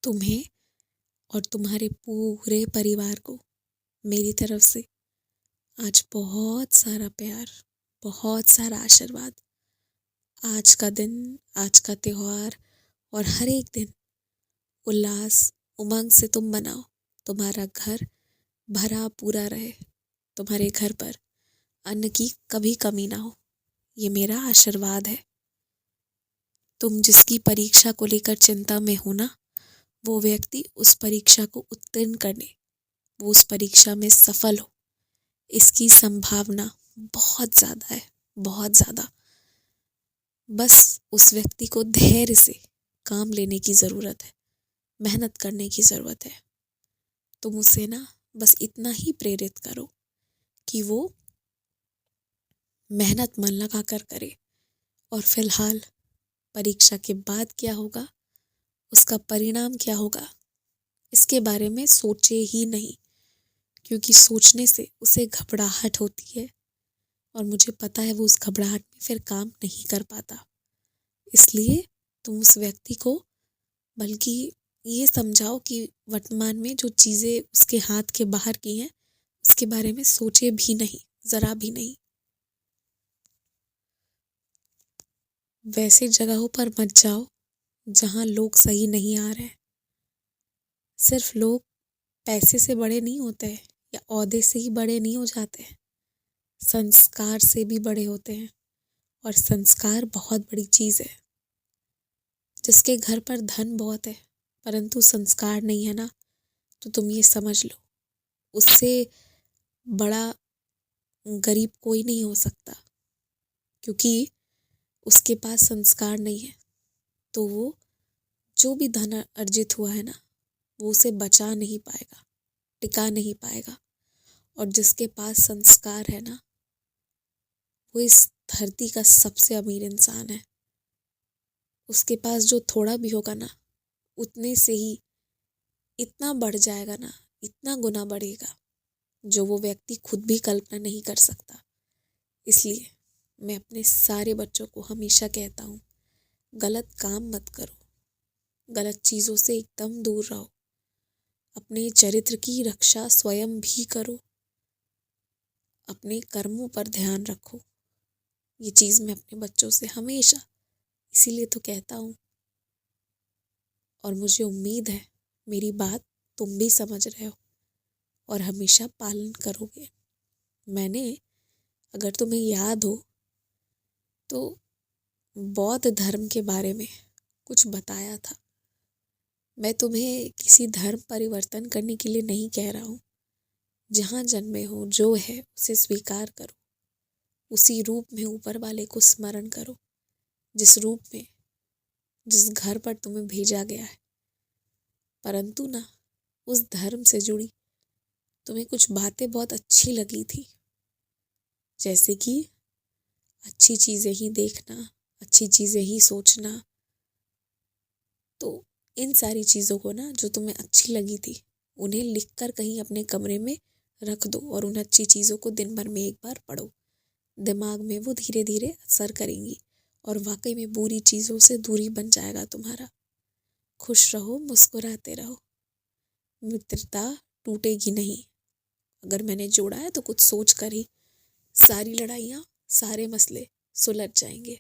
तुम्हें और तुम्हारे पूरे परिवार को मेरी तरफ से आज बहुत सारा प्यार, बहुत सारा आशीर्वाद। आज का दिन, आज का त्योहार और हर एक दिन उल्लास उमंग से तुम मनाओ। तुम्हारा घर भरा पूरा रहे, तुम्हारे घर पर अन्न की कभी कमी ना हो, ये मेरा आशीर्वाद है। तुम जिसकी परीक्षा को लेकर चिंता में हो ना, वो व्यक्ति उस परीक्षा को उत्तीर्ण करने, वो उस परीक्षा में सफल हो, इसकी संभावना बहुत ज़्यादा है, बहुत ज़्यादा। बस उस व्यक्ति को धैर्य से काम लेने की ज़रूरत है, मेहनत करने की ज़रूरत है। तुम उसे ना बस इतना ही प्रेरित करो कि वो मेहनत मन लगा कर करे। और फिलहाल परीक्षा के बाद क्या होगा, उसका परिणाम क्या होगा, इसके बारे में सोचे ही नहीं, क्योंकि सोचने से उसे घबराहट होती है और मुझे पता है वो उस घबराहट में फिर काम नहीं कर पाता। इसलिए तुम उस व्यक्ति को बल्कि ये समझाओ कि वर्तमान में जो चीज़ें उसके हाथ के बाहर की हैं, उसके बारे में सोचे भी नहीं, ज़रा भी नहीं। वैसे जगहों पर मत जाओ जहाँ लोग सही नहीं आ रहे हैं। सिर्फ लोग पैसे से बड़े नहीं होते हैं या ओहदे से ही बड़े नहीं हो जाते हैं, संस्कार से भी बड़े होते हैं। और संस्कार बहुत बड़ी चीज़ है। जिसके घर पर धन बहुत है परंतु संस्कार नहीं है ना, तो तुम ये समझ लो उससे बड़ा गरीब कोई नहीं हो सकता, क्योंकि उसके पास संस्कार नहीं है। तो वो जो भी धन अर्जित हुआ है ना, वो उसे बचा नहीं पाएगा, टिका नहीं पाएगा। और जिसके पास संस्कार है ना, वो इस धरती का सबसे अमीर इंसान है। उसके पास जो थोड़ा भी होगा ना, उतने से ही इतना बढ़ जाएगा ना, इतना गुना बढ़ेगा, जो वो व्यक्ति खुद भी कल्पना नहीं कर सकता। इसलिए मैं अपने सारे बच्चों को हमेशा कहता हूँ, गलत काम मत करो, गलत चीज़ों से एकदम दूर रहो, अपने चरित्र की रक्षा स्वयं भी करो, अपने कर्मों पर ध्यान रखो। ये चीज़ मैं अपने बच्चों से हमेशा इसीलिए तो कहता हूँ। और मुझे उम्मीद है मेरी बात तुम भी समझ रहे हो और हमेशा पालन करोगे। मैंने, अगर तुम्हें याद हो, तो बौद्ध धर्म के बारे में कुछ बताया था। मैं तुम्हें किसी धर्म परिवर्तन करने के लिए नहीं कह रहा हूँ। जहाँ जन्मे हो, जो है उसे स्वीकार करो, उसी रूप में ऊपर वाले को स्मरण करो, जिस रूप में, जिस घर पर तुम्हें भेजा गया है। परंतु ना, उस धर्म से जुड़ी तुम्हें कुछ बातें बहुत अच्छी लगी थी, जैसे कि अच्छी चीज़ें ही देखना, अच्छी चीज़ें ही सोचना। तो इन सारी चीज़ों को ना, जो तुम्हें अच्छी लगी थी, उन्हें लिखकर कहीं अपने कमरे में रख दो और उन अच्छी चीज़ों को दिन भर में एक बार पढ़ो। दिमाग में वो धीरे धीरे असर करेंगी और वाकई में बुरी चीज़ों से दूरी बन जाएगा तुम्हारा। खुश रहो, मुस्कुराते रहो, मित्रता टूटेगी नहीं। अगर मैंने जोड़ा है तो कुछ सोच कर ही। सारी लड़ाइयाँ, सारे मसले सुलझ जाएंगे।